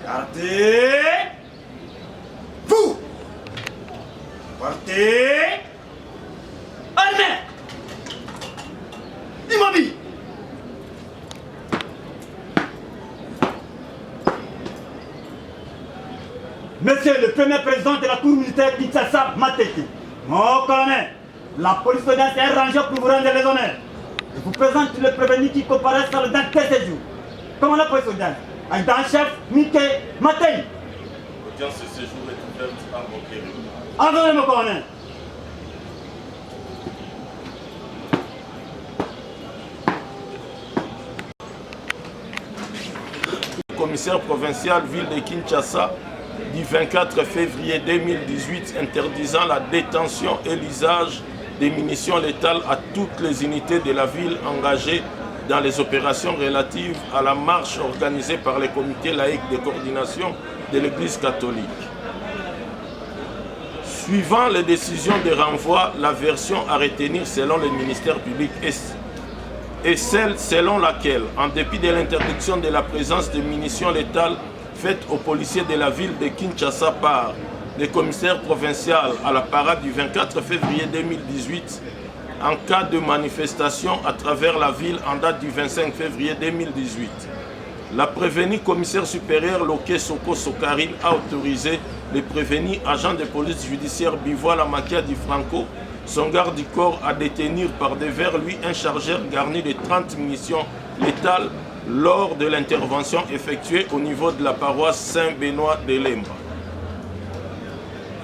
Gardez. Vous. Partez. Armée. Immobile. Monsieur le premier président de la cour militaire Kinshasa Mateki, mon colonel, la police d'audience est rangée pour vous rendre les honneurs. Je vous présente le prévenu qui comparaît sur le date de ce jour. Comment la police d'audience? Adjudant-chef Mickey Matei. L'audience de ce jour est ouverte à requérir. Attendez, mon colonel. Commissaire provincial ville de Kinshasa du 24 février 2018 interdisant la détention et l'usage des munitions létales à toutes les unités de la ville engagées dans les opérations relatives à la marche organisée par les comités laïcs de coordination de l'Église catholique. Suivant les décisions de renvoi, la version à retenir selon le ministère public est celle selon laquelle, en dépit de l'interdiction de la présence de munitions létales faite aux policiers de la ville de Kinshasa par le commissaire provincial à la parade du 24 février 2018, en cas de manifestation à travers la ville en date du 25 février 2018. La prévenue commissaire supérieure Loké Soko Sokarine a autorisé le prévenu agent de police judiciaire Bivois Lamakia du Franco, son garde du corps, à détenir par devers lui un chargeur garni de 30 munitions létales lors de l'intervention effectuée au niveau de la paroisse Saint-Benoît de Lemba.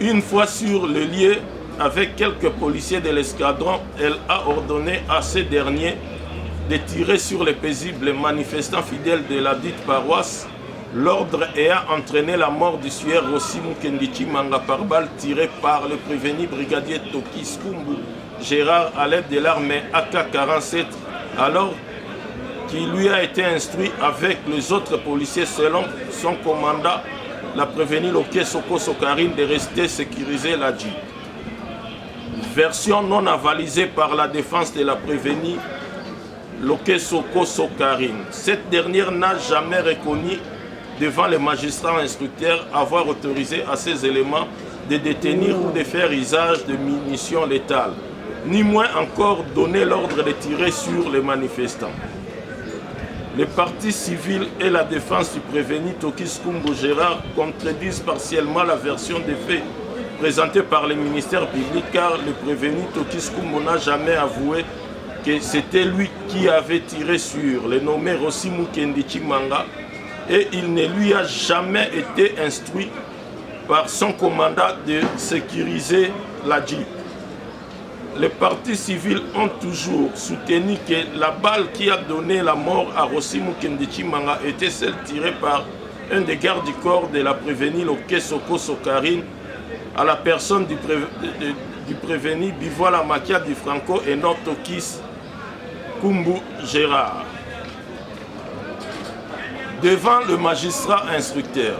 Une fois sur le lieu, avec quelques policiers de l'escadron, elle a ordonné à ces derniers de tirer sur les paisibles manifestants fidèles de la dite paroisse, l'ordre ayant entraîné la mort du sieur Rosimu Kendichi Manga par balle tirée par le prévenu brigadier Toki Skumbu Gérard à l'aide de l'armée AK-47, alors qui lui a été instruit avec les autres policiers selon son commandant, la prévenue Loké Soko Sokarine, de rester sécuriser la Jeep. Version non avalisée par la défense de la prévenue Loké Soko Sokarine. Cette dernière n'a jamais reconnu devant les magistrats instructeurs avoir autorisé à ces éléments de détenir ou de faire usage de munitions létales, ni moins encore donné l'ordre de tirer sur les manifestants. Les partis civils et la défense du prévenu Toki Skumbu Gérard contredisent partiellement la version des faits présentée par le ministère public, car le prévenu Toki Skumbu n'a jamais avoué que c'était lui qui avait tiré sur le nommé Rosimu Kendichi Manga, et il ne lui a jamais été instruit par son commandant de sécuriser la Jeep. Les partis civils ont toujours soutenu que la balle qui a donné la mort à Rosimu Kendichi Manga était celle tirée par un des gardes du corps de la prévenue Loké Soko Sokarine à la personne du prévenu Bivois Lamakia du Franco et non Toki Skumbu Gérard. Devant le magistrat instructeur,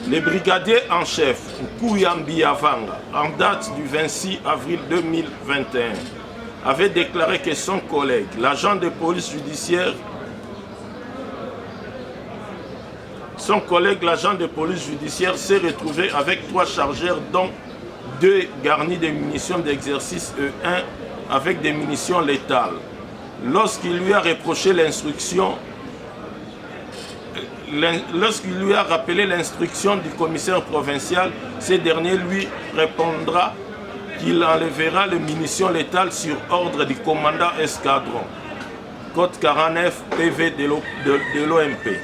le brigadier en chef Kouyambi Avanga, en date du 26 avril 2021, avait déclaré que son collègue, l'agent de police judiciaire, s'est retrouvé avec 3 chargeurs, dont 2 garnis de munitions d'exercice et 1 avec des munitions létales. Lorsqu'il lui a reproché lorsqu'il lui a rappelé l'instruction du commissaire provincial, ce dernier lui répondra qu'il enlèvera les munitions létales sur ordre du commandant escadron. Code 49 PV de l'OMP.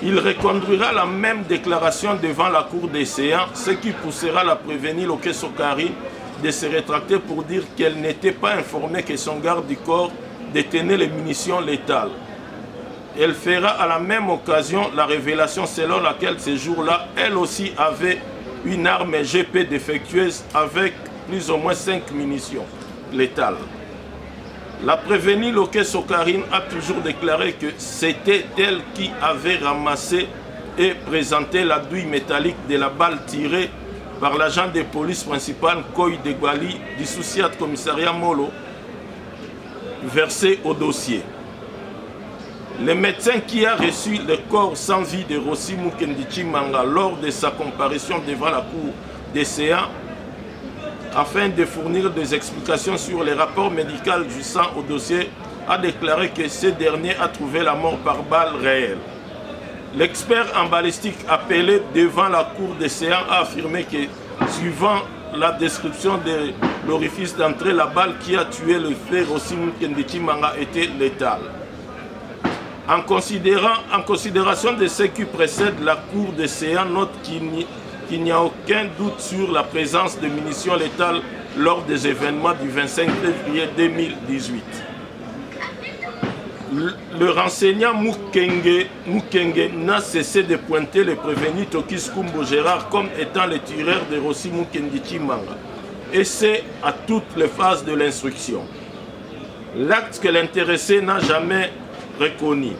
Il reconduira la même déclaration devant la cour des séants, ce qui poussera la prévenue Loké Sokarine de se rétracter pour dire qu'elle n'était pas informée que son garde du corps détenait les munitions létales. Elle fera à la même occasion la révélation selon laquelle ce jour-là, elle aussi avait une arme GP défectueuse avec plus ou moins 5 munitions létales. La prévenue Loké Sokarine a toujours déclaré que c'était elle qui avait ramassé et présenté la douille métallique de la balle tirée par l'agent de police principal Koy Degwali du Souciat Commissariat Molo, versée au dossier. Le médecin qui a reçu le corps sans vie de Rossi Mukendi Chimanga lors de sa comparution devant la cour des séants afin de fournir des explications sur les rapports médicaux du sang au dossier, a déclaré que ce dernier a trouvé la mort par balle réelle. L'expert en balistique appelé devant la cour des séants a affirmé que, suivant la description de l'orifice d'entrée, la balle qui a tué le frère Rossi Mukendi Chimanga était létale. En considération de ce qui précède, la cour des séants note qu'il n'y a aucun doute sur la présence de munitions létales lors des événements du 25 février 2018. Le renseignant Mukenge n'a cessé de pointer le prévenu Tokis Kumbo Gérard comme étant le tireur de Rossi Mukendi Chimanga, et c'est à toutes les phases de l'instruction. L'acte que l'intéressé n'a jamais reconnu.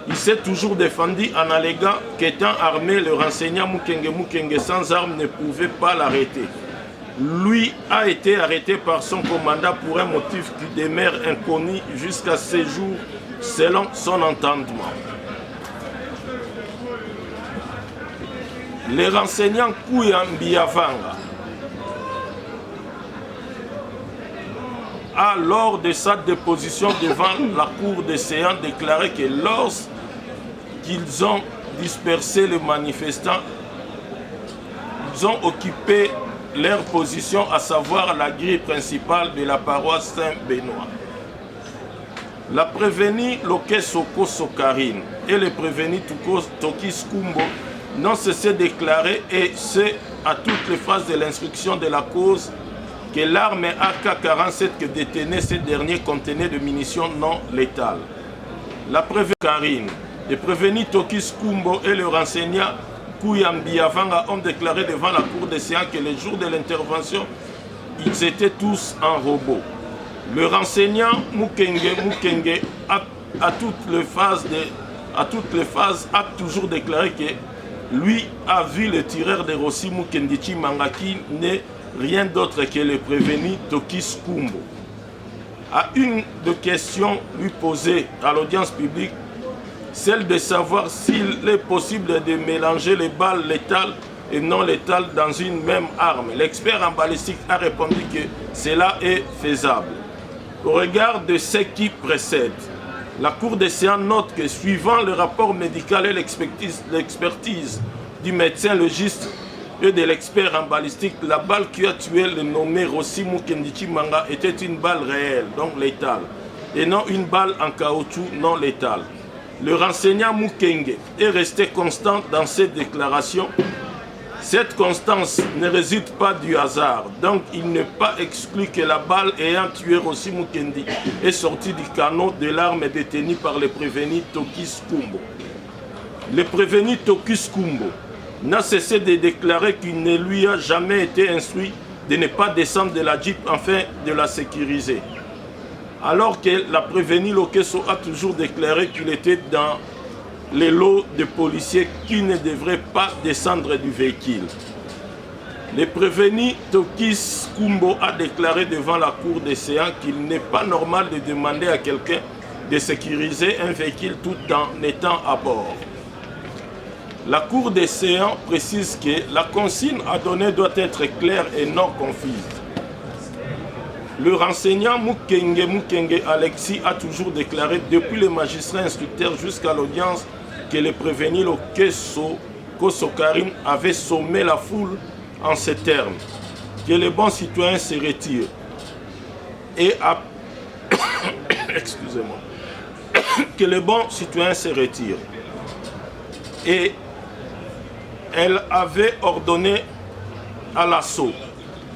Il s'est toujours défendu en alléguant qu'étant armé, le renseignant Mukenge sans armes ne pouvait pas l'arrêter. Lui a été arrêté par son commandant pour un motif qui demeure inconnu jusqu'à ce jour, selon son entendement. Le renseignant Kuyambiavanga a, lors de sa déposition devant la cour des séants, déclaré que lorsqu'ils ont dispersé les manifestants, ils ont occupé leur position, à savoir la grille principale de la paroisse Saint-Benoît. La prévenue Loke Soko Sokarine et le prévenu Tokis Kumbo n'ont cessé de déclarer, et c'est à toutes les phases de l'instruction de la cause, que l'arme AK-47 que détenait ces derniers contenait de munitions non létales. La prévenue Karine, le prévenu Tokis Kumbo et le renseignant Kuyambiavanga ont déclaré devant la cour des séants que le jour de l'intervention, ils étaient tous en robot. Le renseignant Mukenge à toutes les phases a toujours déclaré que lui a vu le tireur de Rossi Mukendi Chimanga qui n'est rien d'autre que le prévenu Tokis Kumbo. À une des questions lui posées à l'audience publique, celle de savoir s'il est possible de mélanger les balles létales et non létales dans une même arme, l'expert en balistique a répondu que cela est faisable. Au regard de ce qui précède, la Cour des séants note que, suivant le rapport médical et l'expertise du médecin légiste et de l'expert en balistique, la balle qui a tué le nommé Rossi Mukendi Chimanga était une balle réelle, donc létale, et non une balle en caoutchouc non létale. Le renseignant Mukenge est resté constant dans ses déclarations. Cette constance ne réside pas du hasard, donc il n'est pas exclu que la balle ayant tué Rossi Mukendi est sortie du canot de l'arme détenue par le prévenu Tokis Kumbo. Le prévenu Tokis Kumbo n'a cessé de déclarer qu'il ne lui a jamais été instruit de ne pas descendre de la Jeep afin de la sécuriser. Alors que la prévenue Lokeso a toujours déclaré qu'il était dans les lots de policiers qui ne devraient pas descendre du véhicule. Le prévenu Tokis Kumbo a déclaré devant la cour des séants qu'il n'est pas normal de demander à quelqu'un de sécuriser un véhicule tout en étant à bord. La cour des séants précise que la consigne à donner doit être claire et non confuse. Le renseignant Mukenge Alexis a toujours déclaré depuis le magistrat instructeur jusqu'à l'audience que le prévenu Lokeso Kosokarim avait sommé la foule en ces termes, que les bons citoyens se retirent et excusez-moi, que les bons citoyens se retirent. Et elle avait ordonné à l'assaut.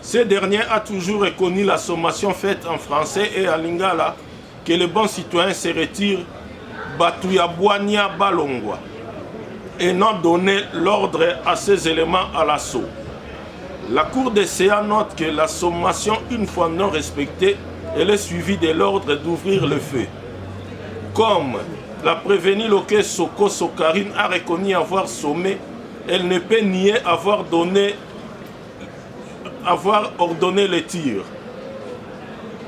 Ce dernier a toujours reconnu la sommation faite en français et en lingala que les bons citoyens se retirent Batuya Boania Balongwa et non donné l'ordre à ces éléments à l'assaut. La Cour des séants note que la sommation, une fois non respectée, elle est suivie de l'ordre d'ouvrir le feu. Comme la prévenue Loke Soko Sokarine a reconnu avoir sommé, elle ne peut nier avoir ordonné les tirs.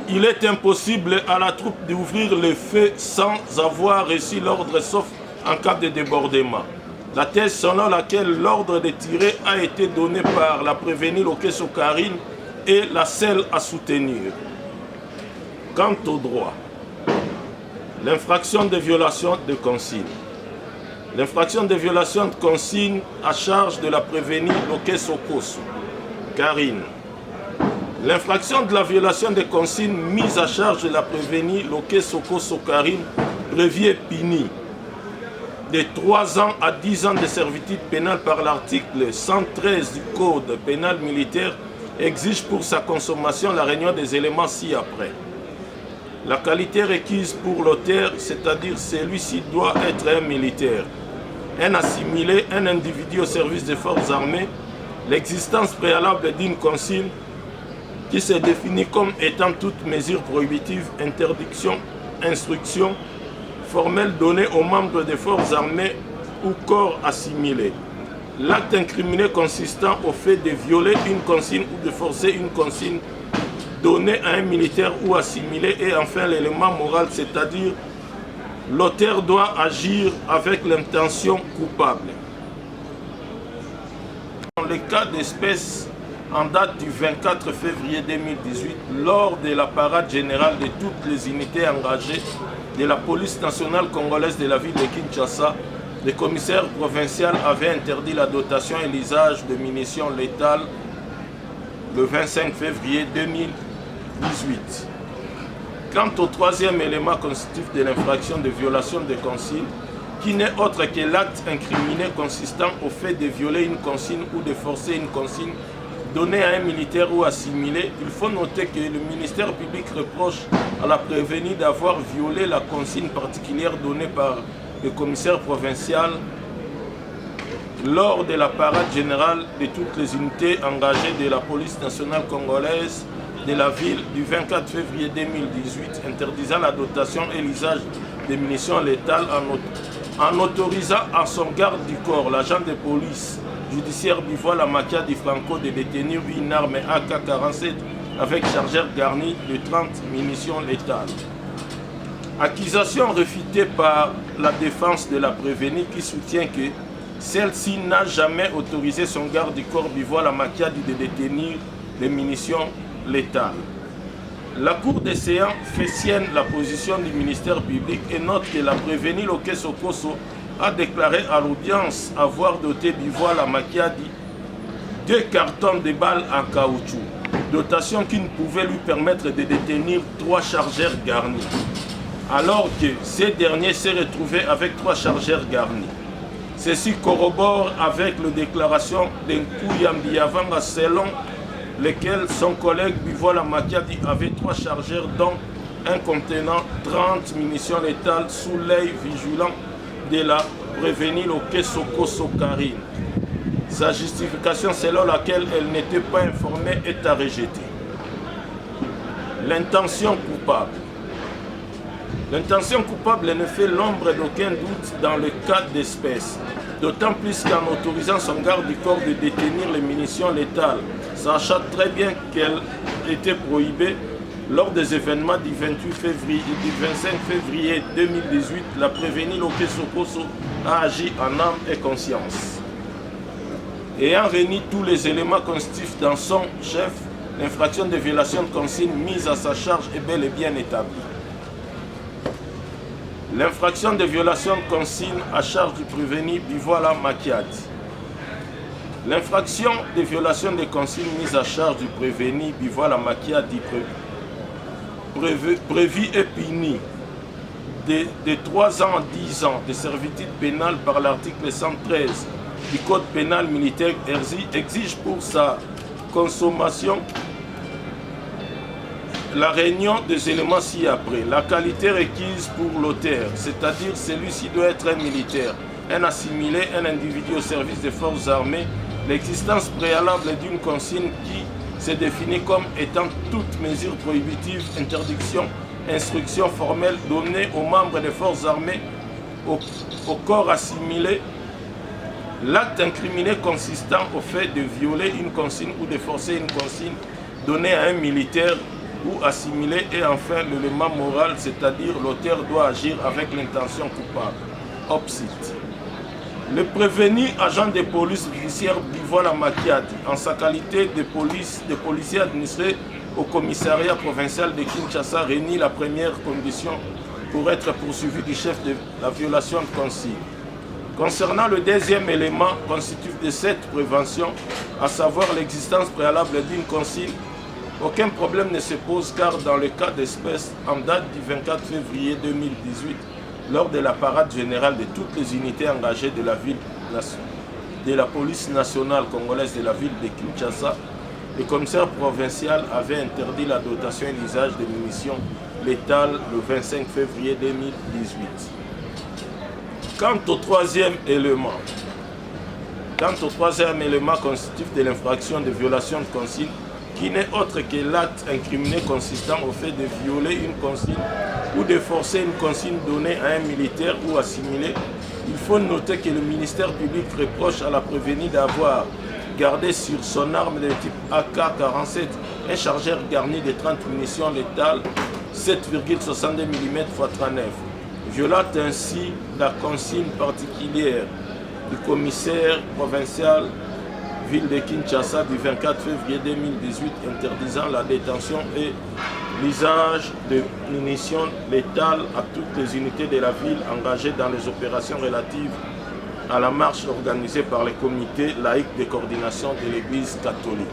il est impossible à la troupe d'ouvrir le feu sans avoir reçu l'ordre, sauf en cas de débordement. La thèse selon laquelle l'ordre de tirer a été donné par la prévenue Lokeso Karine est la seule à soutenir. Quant au droit, l'infraction de violation de consigne. L'infraction de violation de consigne à charge de la prévenue Lokeso Karine. L'infraction de la violation des consignes mise à charge de la prévenue Lokeso Karine prévue et punie de 3 ans à 10 ans de servitude pénale par l'article 113 du Code pénal militaire exige pour sa consommation la réunion des éléments ci-après. La qualité requise pour l'auteur, c'est-à-dire celui-ci doit être un militaire, un assimilé, un individu au service des forces armées, l'existence préalable d'une consigne qui se définit comme étant toute mesure prohibitive, interdiction, instruction, formelle donnée aux membres des forces armées ou corps assimilés. L'acte incriminé consistant au fait de violer une consigne ou de forcer une consigne donnée à un militaire ou assimilé, et enfin l'élément moral, c'est-à-dire l'auteur doit agir avec l'intention coupable. Dans le cas d'espèce, en date du 24 février 2018, lors de la parade générale de toutes les unités engagées de la police nationale congolaise de la ville de Kinshasa, le commissaire provincial avait interdit la dotation et l'usage de munitions létales le 25 février 2018. Quant au troisième élément constitutif de l'infraction de violation de consigne, qui n'est autre que l'acte incriminé consistant au fait de violer une consigne ou de forcer une consigne donnée à un militaire ou assimilé, il faut noter que le ministère public reproche à la prévenue d'avoir violé la consigne particulière donnée par le commissaire provincial lors de la parade générale de toutes les unités engagées de la police nationale congolaise de la ville du 24 février 2018, interdisant la dotation et l'usage des munitions létales en autorisant à son garde du corps, l'agent de police judiciaire Bivoile Amakia Di Franco, de détenir une arme AK-47 avec chargeur garni de 30 munitions létales. Accusation réfutée par la défense de la prévenue qui soutient que celle-ci n'a jamais autorisé son garde du corps Bivoile Amakia de détenir les munitions létales. La Cour des séances fait sienne la position du ministère public et note que la prévenue Lokeso a déclaré à l'audience avoir doté Bivoile Amakiadi 2 cartons de balles en caoutchouc, dotation qui ne pouvait lui permettre de détenir 3 chargeurs garnis, alors que ces derniers s'est retrouvé avec 3 chargeurs garnis. Ceci corrobore avec la déclaration d'Nkouya Yavanga selon lequel son collègue Bivoile Amakiadi avait 3 chargeurs dont un contenant 30 munitions létales sous l'œil vigilant de la prévenue Lokeso Karine. Sa justification selon laquelle elle n'était pas informée est à rejeter. L'intention coupable. L'intention coupable ne fait l'ombre d'aucun doute dans le cas d'espèce, d'autant plus qu'en autorisant son garde du corps de détenir les munitions létales, sachant très bien qu'elle était prohibée. Lors des événements du 28 février et du 25 février 2018, la prévenue Lokeso a agi en âme et conscience. Ayant réuni tous les éléments constitutifs dans son chef, l'infraction de violation de consigne mise à sa charge est bel et bien établie. L'infraction de violation de consigne à charge du prévenu Bivoile Amakiadi. L'infraction de violation de consigne mise à charge du prévenu Bivoile Amakiadi prévu et puni de 3 ans à 10 ans de servitude pénale par l'article 113 du Code pénal militaire exige pour sa consommation la réunion des éléments ci-après. La qualité requise pour l'auteur, c'est-à-dire celui-ci doit être un militaire, un assimilé, un individu au service des forces armées, l'existence préalable d'une consigne qui se définit comme étant toute mesure prohibitive, interdiction, instruction formelle donnée aux membres des forces armées, au corps assimilé, l'acte incriminé consistant au fait de violer une consigne ou de forcer une consigne donnée à un militaire ou assimilé. Et enfin, l'élément moral, c'est-à-dire l'auteur doit agir avec l'intention coupable. Opsite. Le prévenu agent de police judiciaire Bivola Makiadi, en sa qualité de policier administré au commissariat provincial de Kinshasa, réunit la première condition pour être poursuivi du chef de la violation de consigne. Concernant le deuxième élément constitutif de cette prévention, à savoir l'existence préalable d'une consigne, aucun problème ne se pose car dans le cas d'espèce, en date du 24 février 2018, lors de la parade générale de toutes les unités engagées de la police nationale congolaise de la ville de Kinshasa, le commissaire provincial avait interdit la dotation et l'usage de munitions létales le 25 février 2018. Quant au troisième élément constitutif de l'infraction de violation de consigne, qui n'est autre que l'acte incriminé consistant au fait de violer une consigne ou de forcer une consigne donnée à un militaire ou assimilé, il faut noter que le ministère public reproche à la prévenue d'avoir gardé sur son arme de type AK-47 un chargeur garni de 30 munitions létales 7,62 mm x 39, violant ainsi la consigne particulière du commissaire provincial ville de Kinshasa du 24 février 2018 interdisant la détention et l'usage de munitions létales à toutes les unités de la ville engagées dans les opérations relatives à la marche organisée par le comité laïque de coordination de l'Église catholique.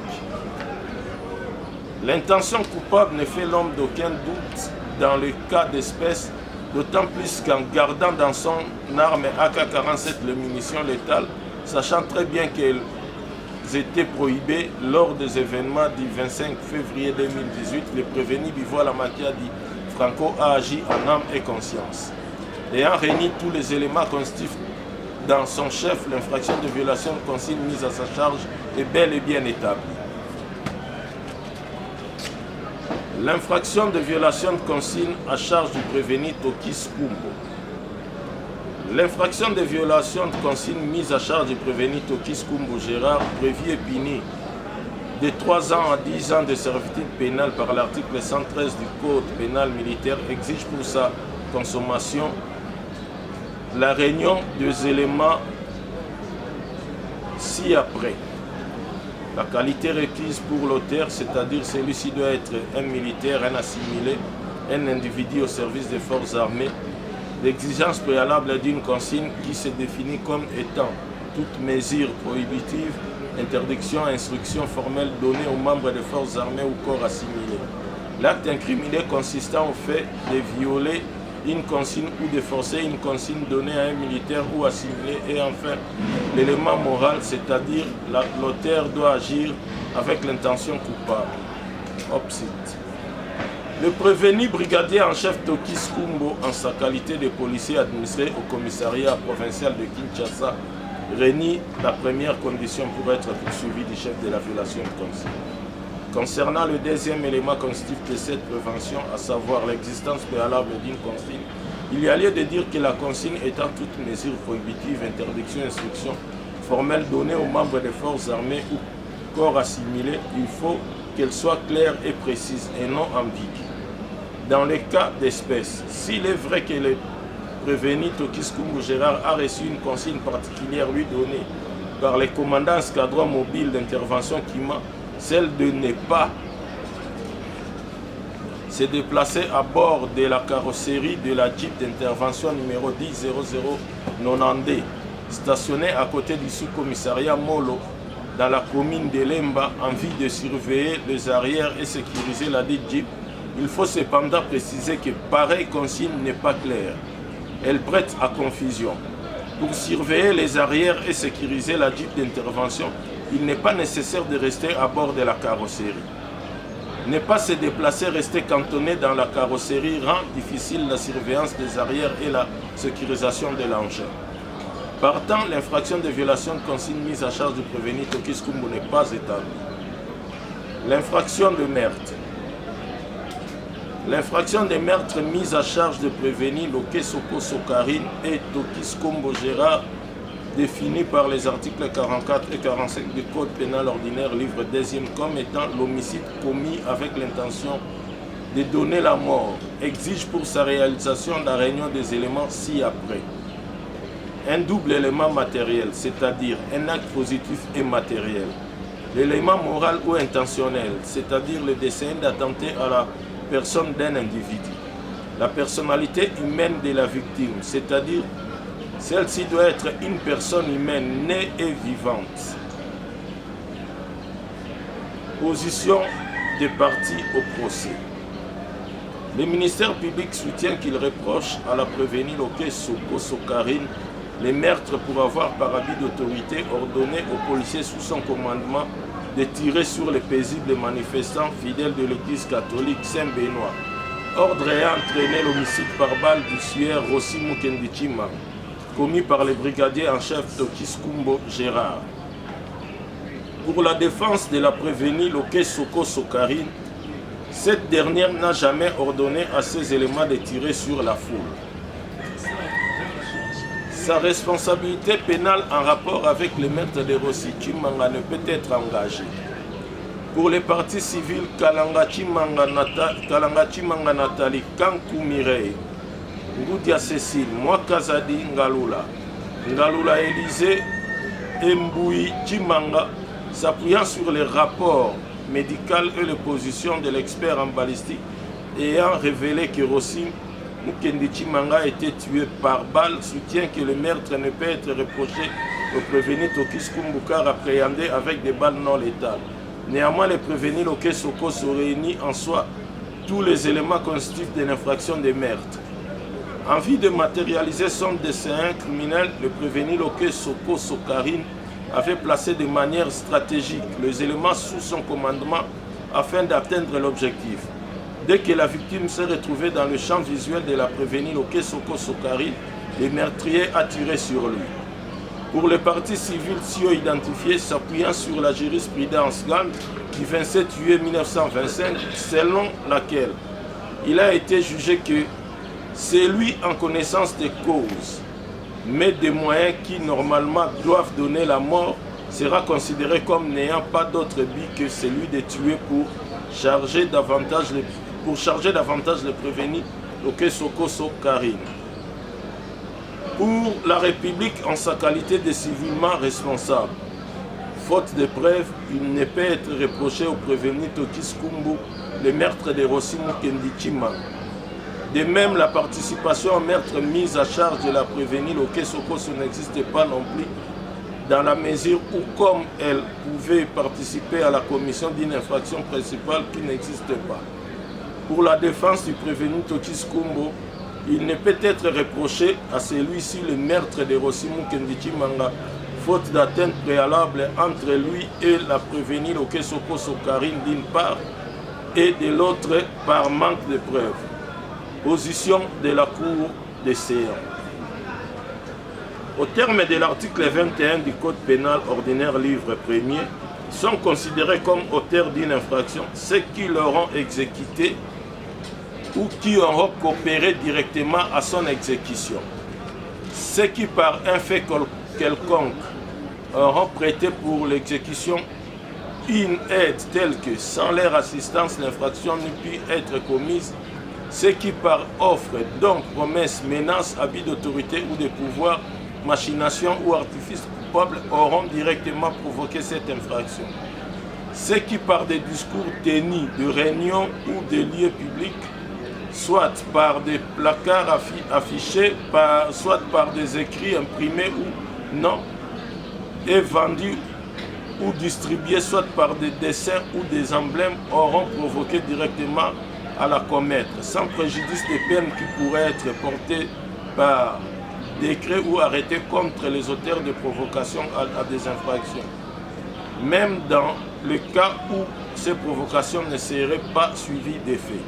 L'intention coupable ne fait l'homme d'aucun doute dans le cas d'espèce, d'autant plus qu'en gardant dans son arme AK-47 les munitions létales, sachant très bien qu'elles étaient prohibées lors des événements du 25 février 2018, le prévenu Bivola Makiadi Franco a agi en âme et conscience. Ayant réuni tous les éléments constitutifs dans son chef, l'infraction de violation de consigne mise à sa charge est bel et bien établie. L'infraction de violation de consigne à charge du prévenu Tokis Kumbo. L'infraction de violation de consigne mise à charge du prévenu Tokis Kumbo Gérard, prévu et puni de 3 ans à 10 ans de servitude pénale par l'article 113 du Code pénal militaire, exige pour sa consommation la réunion des éléments ci-après. La qualité requise pour l'auteur, c'est-à-dire celui-ci doit être un militaire, un assimilé, un individu au service des forces armées. L'exigence préalable d'une consigne qui se définit comme étant toute mesure prohibitive, interdiction, instruction formelle donnée aux membres des forces armées ou corps assimilés. L'acte incriminé consistant au fait de violer une consigne ou de forcer une consigne donnée à un militaire ou assimilé. Et enfin, l'élément moral, c'est-à-dire l'auteur doit agir avec l'intention coupable. Opsite. Le prévenu brigadier en chef Tokis Kumbo, en sa qualité de policier administré au commissariat provincial de Kinshasa, réunit la première condition pour être poursuivi du chef de la violation de consigne. Concernant le deuxième élément constitutif de cette prévention, à savoir l'existence préalable d'une consigne, il y a lieu de dire que la consigne étant toute mesure prohibitive, interdiction, instruction formelle donnée aux membres des forces armées ou corps assimilés, il faut qu'elle soit claire et précise et non ambiguë. Dans les cas d'espèce, s'il est vrai que le prévenu Tokis Kumbo Gérard a reçu une consigne particulière lui donnée par les commandants escadron mobile d'intervention Kima, celle de ne pas se déplacer à bord de la carrosserie de la Jeep d'intervention numéro 10-00-90, stationnée à côté du sous-commissariat Molo, dans la commune de Lemba, en vue de surveiller les arrières et sécuriser la dite Jeep. Il faut cependant préciser que pareille consigne n'est pas claire. Elle prête à confusion. Pour surveiller les arrières et sécuriser la Jeep d'intervention, il n'est pas nécessaire de rester à bord de la carrosserie. Ne pas se déplacer, rester cantonné dans la carrosserie rend difficile la surveillance des arrières et la sécurisation de l'engin. Partant, l'infraction de violation de consigne mise à charge du prévenu Tokis Kumbo n'est pas établie. L'infraction de meurtre. L'infraction de meurtre mise à charge de prévenu Loke Soko Sokarine et Tokis Kumbo Gérard, définie par les articles 44 et 45 du Code pénal ordinaire, livre 2e, comme étant l'homicide commis avec l'intention de donner la mort exige pour sa réalisation la réunion des éléments ci-après. Un double élément matériel, c'est-à-dire un acte positif et matériel. L'élément moral ou intentionnel, c'est-à-dire le dessein d'attenter à la personne d'un individu. La personnalité humaine de la victime, c'est-à-dire celle-ci doit être une personne humaine née et vivante. Position des parties au procès. Le ministère public soutient qu'il reproche à la prévenue Loke Soko Sokarine les meurtres pour avoir par abus d'autorité ordonné aux policiers sous son commandement de tirer sur les paisibles manifestants fidèles de l'église catholique Saint-Benoît. Ordre ayant entraîné l'homicide par balle du suaire Rossi Mukendichima, commis par le brigadier en chef Tokis Kumbo Gérard. Pour la défense de la prévenue Loke Soko Sokarine, cette dernière n'a jamais ordonné à ses éléments de tirer sur la foule. Sa responsabilité pénale en rapport avec le meurtre de Rossi Chimanga ne peut être engagée. Pour les parties civiles, Kalanga Chimanga Nathalie, Kankou Mireille, Ngoudia Cécile, Mwakazadi Ngalula Élysée, Mboui Chimanga, s'appuyant sur les rapports médicaux et les positions de l'expert en balistique ayant révélé que Rossi Mukendichimanga a été tué par balle, soutient que le meurtre ne peut être reproché au prévenu Tokis Kumbuka appréhendé avec des balles non létales. Néanmoins, les prévenus Loke Soko se réunissent en soi tous les éléments constitutifs de l'infraction de meurtre. En vue de matérialiser son dessein criminel, le prévenu Loke Soko Sokarine avait placé de manière stratégique les éléments sous son commandement afin d'atteindre l'objectif. Dès que la victime s'est retrouvée dans le champ visuel de la prévenue Loke Soko Sokarine, le meurtrier a tiré sur lui. Pour les parties civiles identifiées s'appuyant sur la jurisprudence GAN du 27 juillet 1925, selon laquelle il a été jugé que c'est lui en connaissance des causes, mais des moyens qui normalement doivent donner la mort, sera considéré comme n'ayant pas d'autre but que celui de tuer pour charger davantage le prévenu Loke Soko Sokarine. Pour la République en sa qualité de civilement responsable, faute de preuves, il ne peut être reproché au prévenu Tokis Kumbu le meurtre de Rossi Mukendichima. De même, la participation au meurtre mise à charge de la prévenue Loke Soko n'existe pas non plus, dans la mesure où, comme elle pouvait participer à la commission d'une infraction principale qui n'existe pas. Pour la défense du prévenu Tokis Kumbu, il ne peut être reproché à celui-ci le meurtre de Rossi Mukendichimanga, faute d'atteinte préalable entre lui et la prévenue Loke Soko Sokarine d'une part, et de l'autre par manque de preuves. Position de la Cour des séances. Au terme de l'article 21 du Code pénal ordinaire livre 1er, sont considérés comme auteurs d'une infraction ceux qui l'auront exécuté ou qui auront coopéré directement à son exécution. Ceux qui par un fait quelconque auront prêté pour l'exécution une aide telle que sans leur assistance l'infraction ne pu être commise, ceux qui par offre, donc promesse, menace, abus d'autorité ou de pouvoir, machination ou artifice coupable auront directement provoqué cette infraction. Ceux qui par des discours tenus de réunions ou de lieux publics, soit par des placards affichés, soit par des écrits imprimés ou non, et vendus ou distribués, soit par des dessins ou des emblèmes, auront provoqué directement à la commettre, sans préjudice des peines qui pourraient être portées par décret ou arrêté contre les auteurs de provocation à des infractions, même dans le cas où ces provocations ne seraient pas suivies d'effet.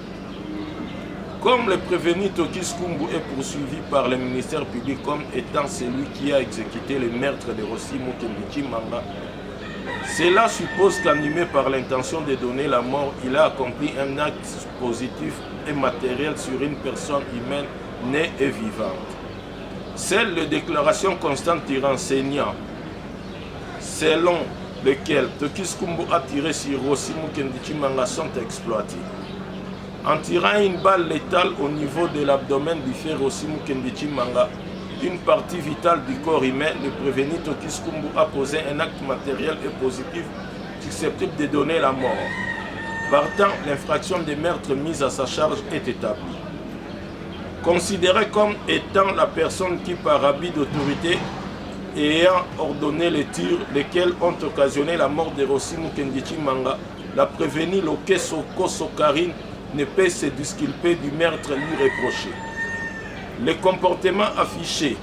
Comme le prévenu Tokis Kumbu est poursuivi par le ministère public comme étant celui qui a exécuté le meurtre de Rossi Mukendichimanga, cela suppose qu'animé par l'intention de donner la mort, il a accompli un acte positif et matériel sur une personne humaine née et vivante. Celles de déclarations constantes du renseignant, selon lesquelles Tokis Kumbu a tiré sur Rossi Mukendichimanga, sont exploitées. En tirant une balle létale au niveau de l'abdomen du frère Rossi Mukendi Chimanga, une partie vitale du corps humain, le prévenu Tokis Kumbu a causé un acte matériel et positif susceptible de donner la mort. Partant, l'infraction de meurtre mise à sa charge est établie. Considéré comme étant la personne qui, par abus d'autorité, ayant ordonné les tirs, lesquels ont occasionné la mort de Rossi Mukendi Chimanga, la prévenue Loke Soko Sokarine ne peut se disculper du meurtre lui reproché. Les comportements affichés,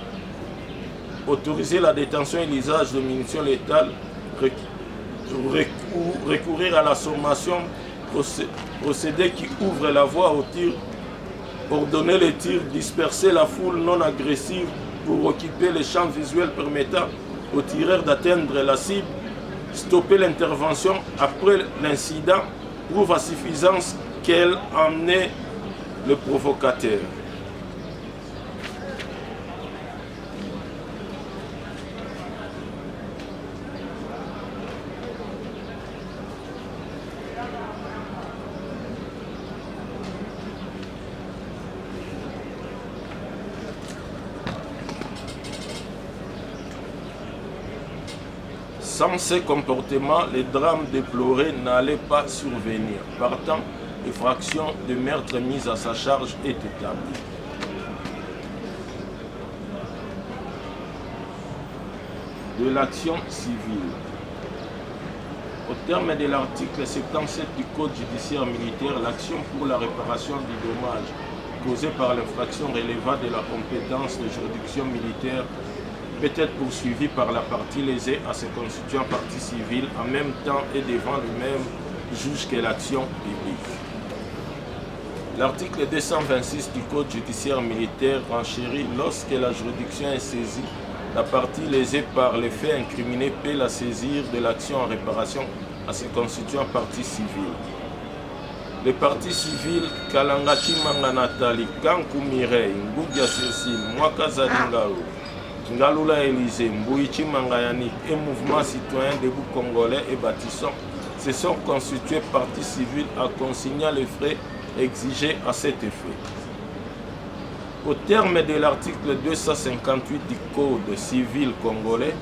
autoriser la détention et l'usage de munitions létales, recourir à la sommation, procédé qui ouvre la voie au tir, ordonner les tirs, disperser la foule non agressive pour occuper les champs visuels permettant aux tireurs d'atteindre la cible, stopper l'intervention après l'incident, prouve à suffisance qu'elle en est le provocateur. Sans ces comportements, les drames déplorés n'allaient pas survenir. Partant, l'effraction de meurtre mise à sa charge est établie. De l'action civile. Au terme de l'article 77 du Code judiciaire militaire, l'action pour la réparation du dommage causé par l'infraction relevant de la compétence de juridiction militaire peut être poursuivi par la partie lésée à se constituant partie civile en même temps et devant le même juge que l'action publique. L'article 226 du Code judiciaire militaire renchérit lorsque la juridiction est saisie, la partie lésée par les faits incriminés peut la saisir de l'action en réparation à se constituant partie civile. Les parties civiles Kalanga Chimanga Nathalie, Kankou Mireille, Ngugia Cécile, Mwaka Zadingao, Ngalula Élysée, Mbouichi Mangayanik et Mouvement Citoyen Debout Congolais et Bâtissons se sont constitués partie civile à consigner les frais exigés à cet effet. Au terme de l'article 258 du Code civil congolais,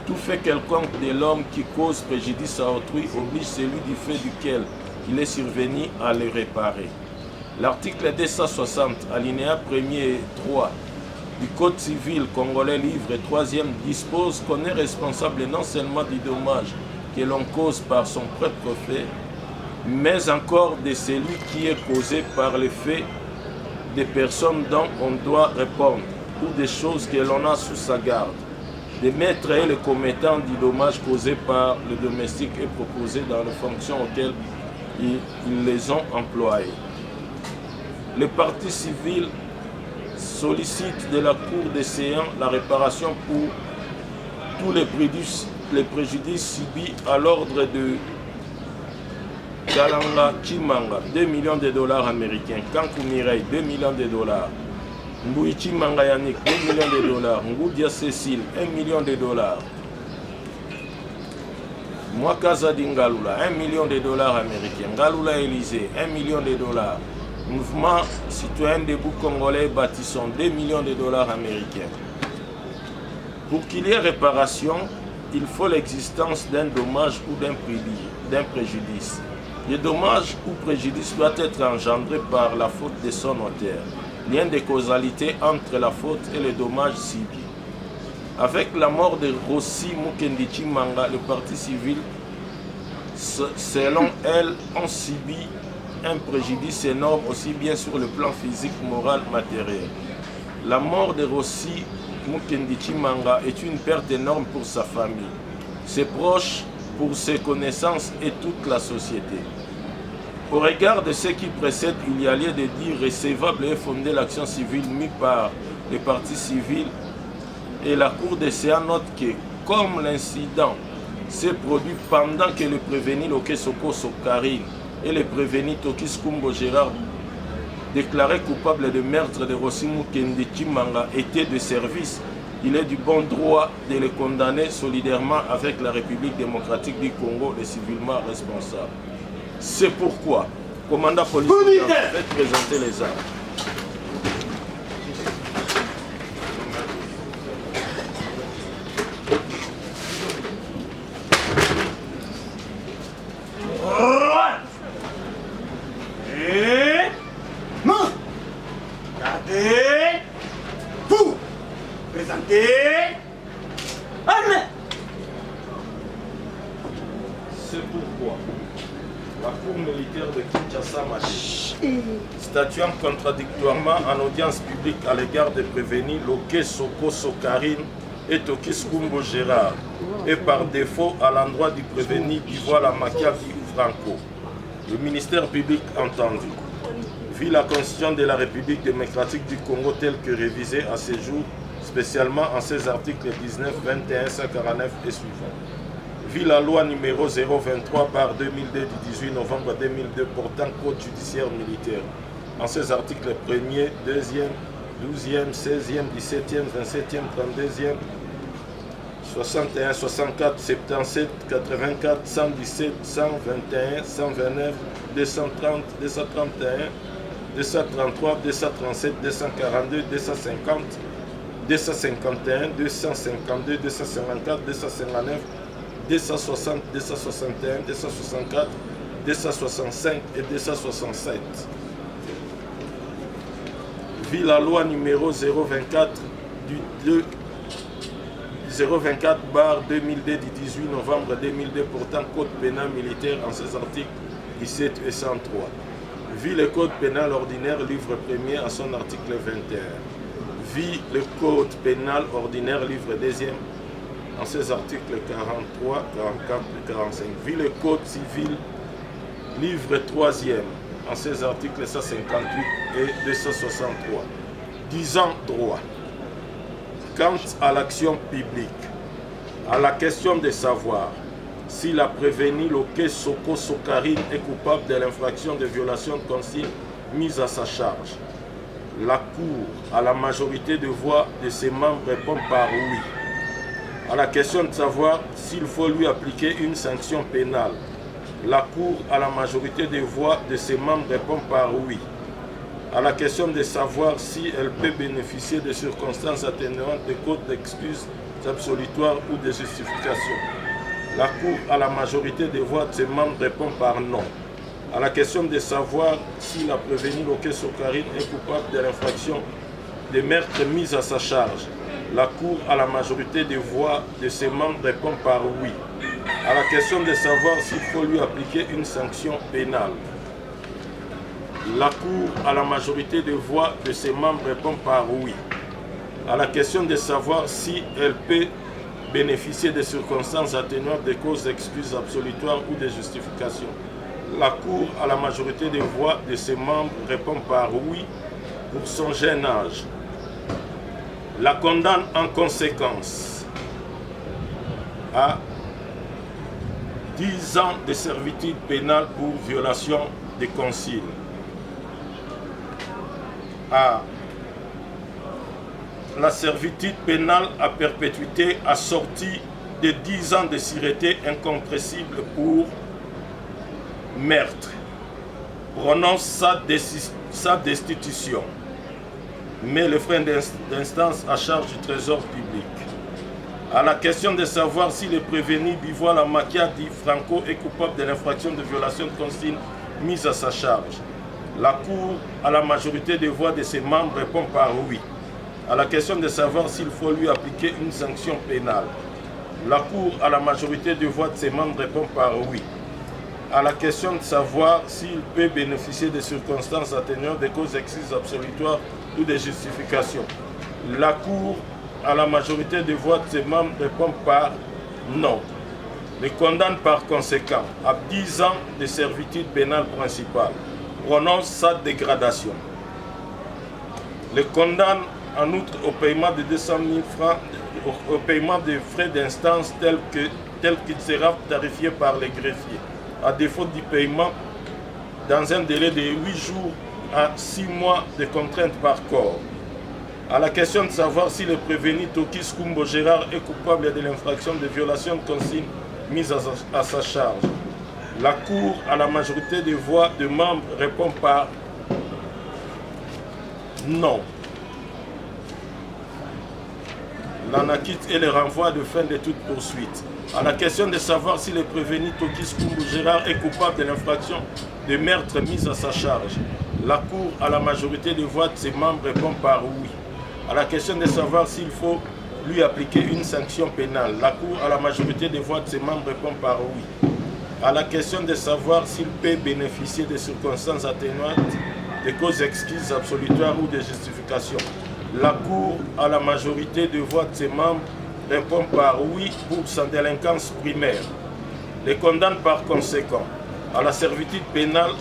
tout fait quelconque de l'homme qui cause préjudice à autrui oblige celui du fait duquel il est survenu à le réparer. L'article 260, alinéa 1er et 3 du Code civil congolais livre 3e dispose qu'on est responsable non seulement du dommage que l'on cause par son propre fait, mais encore de celui qui est causé par les faits des personnes dont on doit répondre ou des choses que l'on a sous sa garde. Les maîtres et les commettants du dommage causé par le domestique est proposé dans les fonctions auxquelles ils les ont employés. Les parties civiles sollicite de la Cour des séants la réparation pour tous les préjudices subis à l'ordre de Kalanga Chimanga, 2 millions de dollars américains, Kankou Mireille, 2 millions de dollars, Mbouichi Mangayanik, 2 millions de dollars, Ngoudia Cécile, 1 million de dollars, Mwaka Zadingalula, 1 million de dollars américains, Ngalula Élysée, 1 million de dollars, Mouvement Citoyen Debout Congolais Bâtissons, 2 millions de dollars américains. Pour qu'il y ait réparation, il faut l'existence d'un dommage ou d'un préjudice. Le dommage ou préjudice doit être engendré par la faute de son auteur. Lien de causalité entre la faute et le dommage subi. Avec la mort de Rossi Mukendi Chimanga, le parti civil, selon elle, ont subi un préjudice énorme aussi bien sur le plan physique, moral, matériel. La mort de Rossi Mukendi Chimanga est une perte énorme pour sa famille, ses proches, pour ses connaissances et toute la société. Au regard de ce qui précède, il y a lieu de dire recevable et fonder l'action civile mise par les partis civils et la Cour des séants note que, comme l'incident s'est produit pendant que le prévenu Loke Soko Sokarine et le prévenu Tokis Kumbo Gérard, déclaré coupable de meurtre de Rossi Mukendi Chimanga, étaient de service, il est du bon droit de les condamner solidairement avec la République démocratique du Congo, les civilement responsables. C'est pourquoi Commandant police, faites présenter les armes. Et non. Gardez. Vous. Présentez. Armez. C'est pourquoi la Cour militaire de Kinshasa statuant contradictoirement en audience publique à l'égard des prévenus Loké Soko Sokarine et Tokis Kumbo Gérard et par défaut à l'endroit du prévenu Bivoila Makiabi Franco. Le ministère public entendu, vu la Constitution de la République démocratique du Congo telle que révisée à ce jour, spécialement en ses articles 19, 21, 149 et suivants. Vu la loi numéro 023 par 2002 du 18 novembre 2002 portant code judiciaire militaire, en ses articles 1er, 2e, 12e, 16e, 17e, 27e, 32e, 61, 64, 77, 84, 117, 121, 129, 230, 231, 233, 237, 242, 250, 251, 252, 254, 259, 260, 261, 264, 265 et 267. Vu la loi numéro 024 du 024 bar 2002 du 18 novembre 2002 portant code pénal militaire en ses articles 17 et 103. Vu le code pénal ordinaire livre 1er à son article 21. Vu le code pénal ordinaire livre 2e en ses articles 43, 44 et 45. Vu le code civil livre 3e en ses articles 158 et 263. 10 ans droit. Quant à l'action publique, à la question de savoir si la prévenue Loké Soko Sokarine est coupable de l'infraction de violation de consigne mise à sa charge, la Cour, à la majorité de voix de ses membres, répond par oui. À la question de savoir s'il faut lui appliquer une sanction pénale, la Cour, à la majorité des voix de ses membres, répond par oui. À la question de savoir si elle peut bénéficier de circonstances atténuantes, de causes d'excuses absolutoires ou de justifications, la Cour, à la majorité des voix de ses membres, répond par non. À la question de savoir si la prévenue Loké Sokarine est coupable de l'infraction de meurtre mise à sa charge, la Cour, à la majorité des voix de ses membres, répond par oui. À la question de savoir s'il faut lui appliquer une sanction pénale, la Cour, à la majorité des voix de ses membres, répond par oui. À la question de savoir si elle peut bénéficier des circonstances atténuantes, des causes d'excuses absolutoires ou des justifications, la Cour, à la majorité des voix de ses membres, répond par oui pour son jeune âge. La condamne en conséquence à 10 ans de servitude pénale pour violation des consignes, à la servitude pénale à perpétuité assortie de 10 ans de sûreté incompressible pour meurtre, prononce sa destitution, mais le frein d'instance à charge du trésor public. À la question de savoir si le prévenu Bivoila Makiabi Franco est coupable de l'infraction de violation de consigne mise à sa charge, la Cour, à la majorité des voix de ses membres, répond par oui. À la question de savoir s'il faut lui appliquer une sanction pénale, la Cour, à la majorité des voix de ses membres, répond par oui. À la question de savoir s'il peut bénéficier des circonstances atténuantes, des causes excuses absolutoires ou des justifications, la Cour, à la majorité des voix de ses membres, répond par non. Le condamne par conséquent à 10 ans de servitude pénale principale, prononce sa dégradation. Le condamne en outre au paiement de 200 000 francs, au paiement des frais d'instance tel qu'il sera tarifié par les greffiers, à défaut du paiement dans un délai de 8 jours à 6 mois de contrainte par corps. À la question de savoir si le prévenu Tokis Kumbo Gérard est coupable de l'infraction de violation de consigne mise à sa charge, La Cour, à la majorité des voix de membres, répond par non. L'en acquitte et le renvoi de fin de toute poursuite. À la question de savoir si le prévenu Tokis Kumbu Gérard est coupable de l'infraction de meurtre mise à sa charge, la Cour, à la majorité des voix de ses membres, répond par oui. À la question de savoir s'il faut lui appliquer une sanction pénale, la Cour, à la majorité des voix de ses membres, répond par oui. À la question de savoir s'il peut bénéficier de circonstances atténuantes, de causes exquises, absolutoires ou de justifications, la Cour, à la majorité des voix de ses membres, répond par oui pour sa délinquance primaire. Les condamne par conséquent à la servitude pénale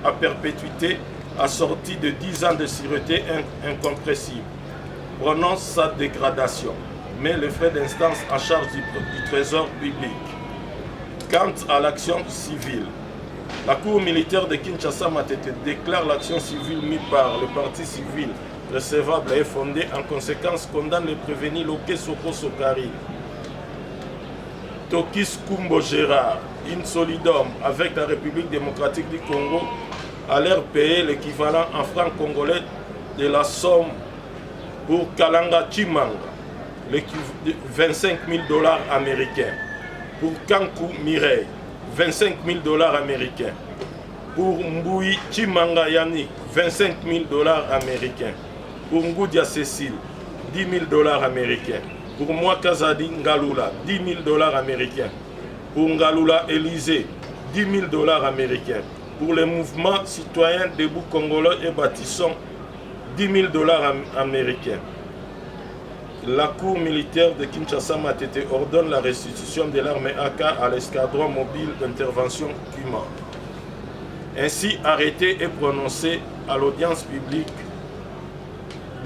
à perpétuité assortie de 10 ans de sûreté incompressible. Prononce sa dégradation, mais les frais d'instance à charge du trésor public. Quant à l'action civile, la Cour militaire de Kinshasa Matete déclare l'action civile mise par le parti civil recevable et fondée, en conséquence condamne le prévenu Loke Soko Sokari, Tokis Kumbu Gérard, insolidum avec la République démocratique du Congo, à leur payer l'équivalent en francs congolais de la somme pour Kalanga Chimanga, 25 000 $ américains. Pour Kankou Mireille, 25 000 $ américains. Pour Mboui Chimanga Yannick, 25 000 $ américains. Pour Ngoudia Cécile, 10 000 $ américains. Pour moi Kazadi Ngalula, 10 000 $ américains. Pour Ngalula Élysée, 10 000 $ américains. Pour le mouvement citoyen debout congolais et bâtissons, 10 000 $ américains. La Cour militaire de Kinshasa Matete ordonne la restitution de l'armée AK à l'escadron mobile d'intervention Kuma. Ainsi arrêté et prononcé à l'audience publique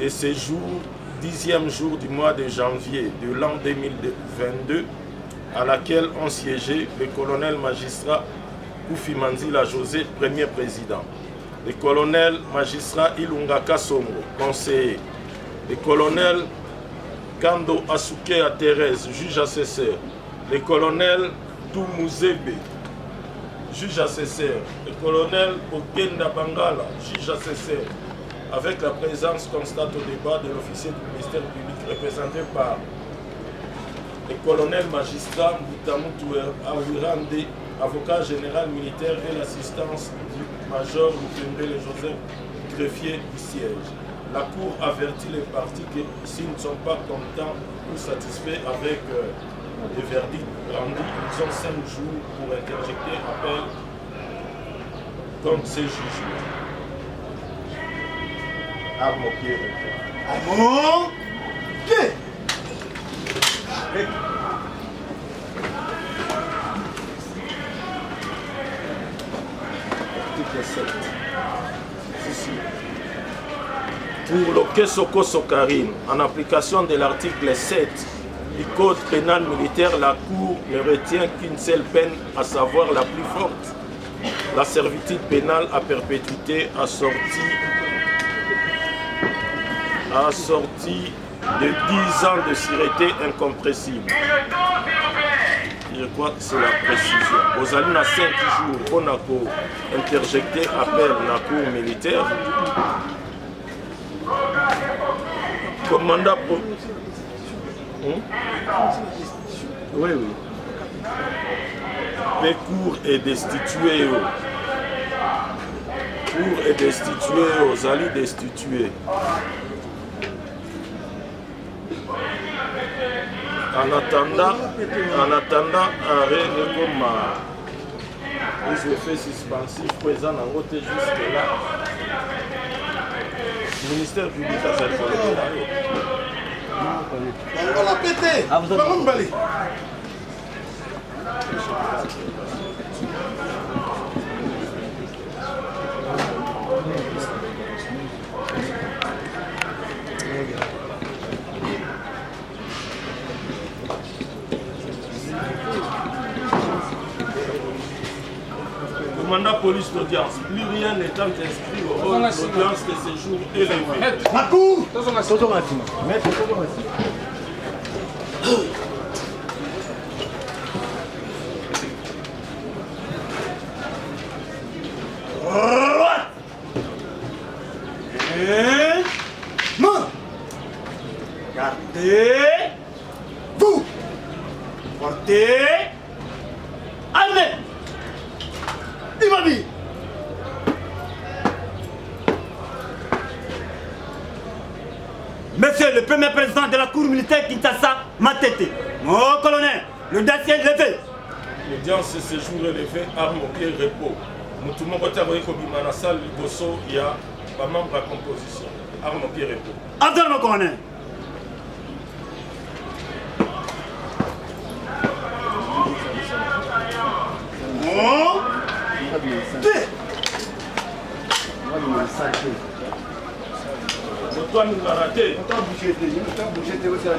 de ce jour, 10e jour du mois de janvier de l'an 2022, à laquelle ont siégé le colonel magistrat Koufi Manzila José, premier président, le colonel magistrat Ilunga Songo, conseiller, le colonel Kando Asuke à Thérèse, juge assesseur, le colonel Toumuzebe, juge assesseur, le colonel Okenda Bangala, juge assesseur, avec la présence constante au débat de l'officier du ministère public représenté par le colonel magistrat Mutamutu Awirande, avocat général militaire, et l'assistance du major Lupembele Joseph, greffier du siège. La Cour avertit les partis que s'ils ne sont pas contents ou satisfaits avec le verdict rendu, ils ont 5 jours pour interjecter appel contre ces jugements. À mon pied. À mon pied. Article 7. Ceci. Pour Loke Soko Sokarine, en application de l'article 7 du Code pénal militaire, la Cour ne retient qu'une seule peine, à savoir la plus forte, la servitude pénale à perpétuité assortie de 10 ans de sûreté incompressible. Je crois que c'est la précision. Vous allez dans 5 jours pour interjecter appel à la Cour militaire. Commandant pour... Oui. Mais Cour est destitué. Cour est destitué, aux alliés destitués. En attendant, arrêt comme les effets suspensifs présents en côté jusque-là. Le ministère public a sa on va la péter. Ah, vous avez... Mandat police d'audience, plus rien n'étant inscrit au rôle d'audience de séjour élevé. La Cour. T'es armé. Imabi. Monsieur le premier président de la cour militaire Kinshasa, Matete. Mon colonel, le dossier est levé. L'audience ce séjour est levé, armes au pied, repos. Nous tout le monde va travailler comme dans la salle, il y a pas membre à composition. Armes au pied, repos. Attends, mon colonel. Mon Dieu. Toi, nous l'avons raté. On t'a bougé, aussi à